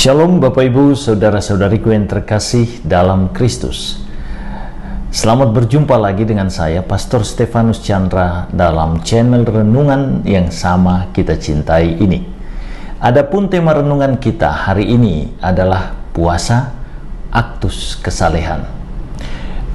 Shalom Bapak Ibu, Saudara-saudariku yang terkasih dalam Kristus. Selamat berjumpa lagi dengan saya, Pastor Stefanus Chandra, dalam channel Renungan yang sama kita cintai ini. Adapun tema renungan kita hari ini adalah puasa, aktus kesalehan.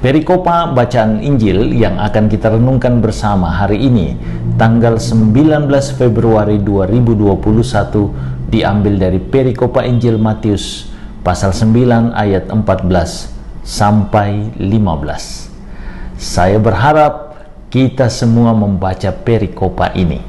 Perikopa bacaan Injil yang akan kita renungkan bersama hari ini, tanggal 19 Februari 2021, diambil dari perikopa Injil Matius pasal 9 ayat 14 sampai 15. Saya berharap kita semua membaca perikopa ini.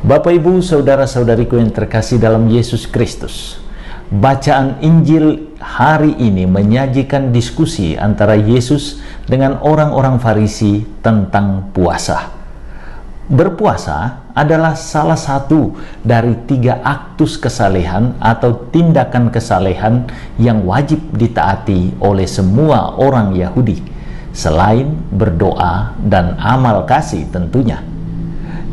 Bapak Ibu, saudara-saudariku yang terkasih dalam Yesus Kristus, bacaan Injil hari ini menyajikan diskusi antara Yesus dengan orang-orang Farisi tentang puasa. Berpuasa adalah salah satu dari 3 aktus kesalehan atau tindakan kesalehan yang wajib ditaati oleh semua orang Yahudi, selain berdoa dan amal kasih tentunya.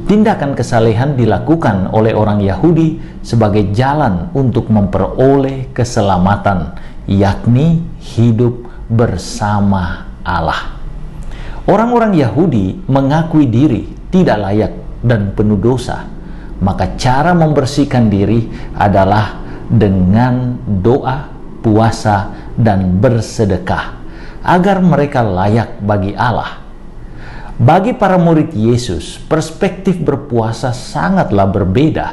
Tindakan kesalehan dilakukan oleh orang Yahudi sebagai jalan untuk memperoleh keselamatan, yakni hidup bersama Allah. Orang-orang Yahudi mengakui diri tidak layak dan penuh dosa, maka cara membersihkan diri adalah dengan doa, puasa, dan bersedekah agar mereka layak bagi Allah. Bagi para murid Yesus, perspektif berpuasa sangatlah berbeda.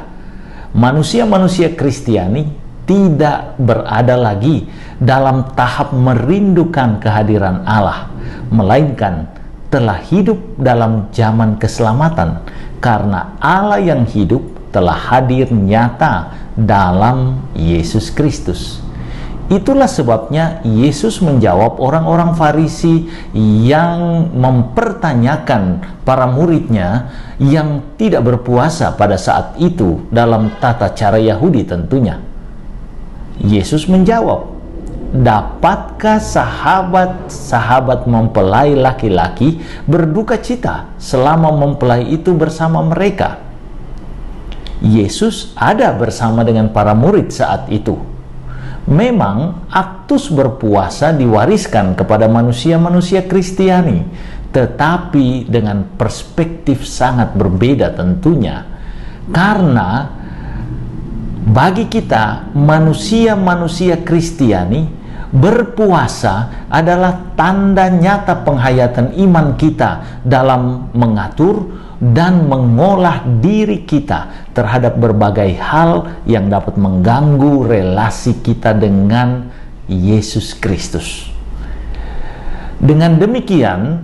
Manusia-manusia Kristiani tidak berada lagi dalam tahap merindukan kehadiran Allah, melainkan telah hidup dalam zaman keselamatan karena Allah yang hidup telah hadir nyata dalam Yesus Kristus. Itulah sebabnya Yesus menjawab orang-orang Farisi yang mempertanyakan para muridnya yang tidak berpuasa pada saat itu dalam tata cara Yahudi tentunya. Yesus menjawab, dapatkah sahabat-sahabat mempelai laki-laki berduka cita selama mempelai itu bersama mereka? Yesus ada bersama dengan para murid saat itu. Memang aktus berpuasa diwariskan kepada manusia-manusia Kristiani, tetapi dengan perspektif sangat berbeda tentunya. Karena bagi kita manusia-manusia Kristiani, berpuasa adalah tanda nyata penghayatan iman kita dalam mengatur dan mengolah diri kita terhadap berbagai hal yang dapat mengganggu relasi kita dengan Yesus Kristus. Dengan demikian,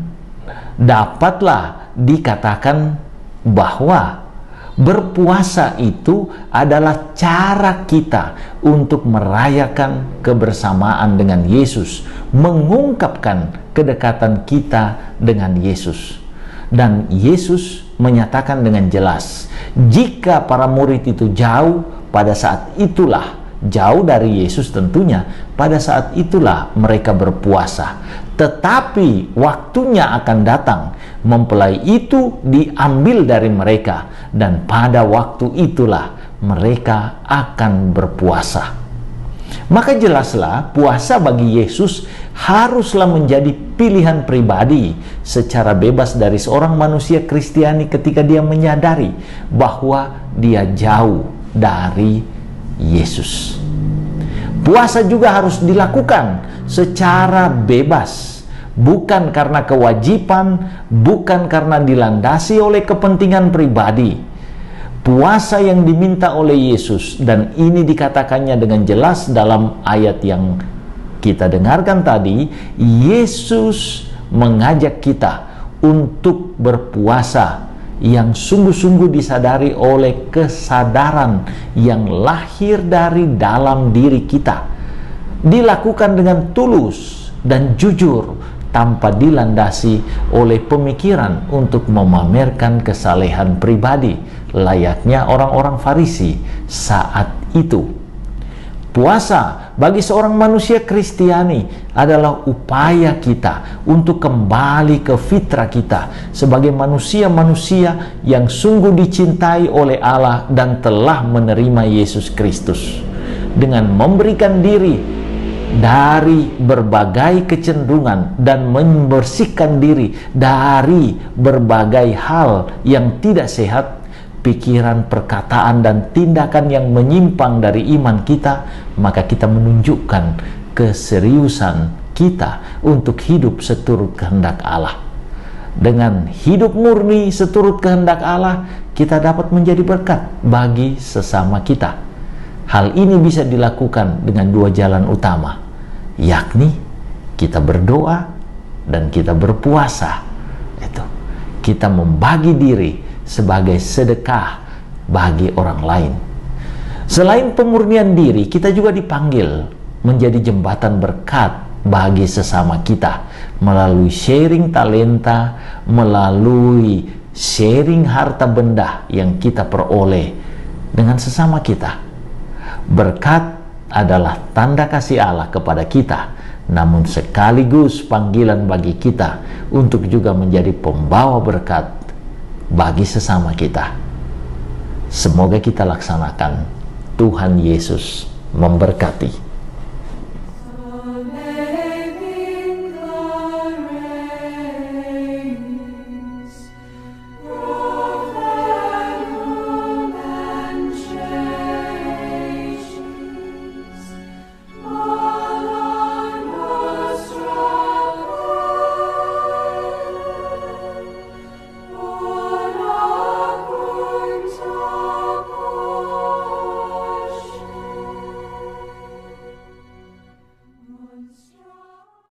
dapatlah dikatakan bahwa berpuasa itu adalah cara kita untuk merayakan kebersamaan dengan Yesus, mengungkapkan kedekatan kita dengan Yesus. Dan Yesus menyatakan dengan jelas, jika para murid itu jauh, pada saat itulah, jauh dari Yesus tentunya, pada saat itulah mereka berpuasa. Tetapi waktunya akan datang, mempelai itu diambil dari mereka, dan pada waktu itulah mereka akan berpuasa. Maka jelaslah puasa bagi Yesus haruslah menjadi pilihan pribadi secara bebas dari seorang manusia Kristiani ketika dia menyadari bahwa dia jauh dari Yesus. Puasa juga harus dilakukan secara bebas, bukan karena kewajiban, bukan karena dilandasi oleh kepentingan pribadi. Puasa yang diminta oleh Yesus, dan ini dikatakannya dengan jelas dalam ayat yang Kita dengarkan tadi, Yesus mengajak kita untuk berpuasa yang sungguh-sungguh disadari oleh kesadaran yang lahir dari dalam diri kita, dilakukan dengan tulus dan jujur tanpa dilandasi oleh pemikiran untuk memamerkan kesalehan pribadi layaknya orang-orang Farisi saat itu. Puasa bagi seorang manusia Kristiani adalah upaya kita untuk kembali ke fitrah kita sebagai manusia-manusia yang sungguh dicintai oleh Allah dan telah menerima Yesus Kristus, dengan memberikan diri dari berbagai kecenderungan dan membersihkan diri dari berbagai hal yang tidak sehat, pikiran, perkataan, dan tindakan yang menyimpang dari iman kita. Maka kita menunjukkan keseriusan kita untuk hidup seturut kehendak Allah. Dengan hidup murni seturut kehendak Allah, kita dapat menjadi berkat bagi sesama kita. Hal ini bisa dilakukan dengan dua jalan utama, yakni kita berdoa dan kita berpuasa. Itu kita membagi diri sebagai sedekah bagi orang lain. Selain pemurnian diri, kita juga dipanggil menjadi jembatan berkat bagi sesama kita melalui sharing talenta, melalui sharing harta benda yang kita peroleh dengan sesama kita. Berkat adalah tanda kasih Allah kepada kita, namun sekaligus panggilan bagi kita untuk juga menjadi pembawa berkat bagi sesama kita. Semoga kita laksanakan. Tuhan Yesus memberkati.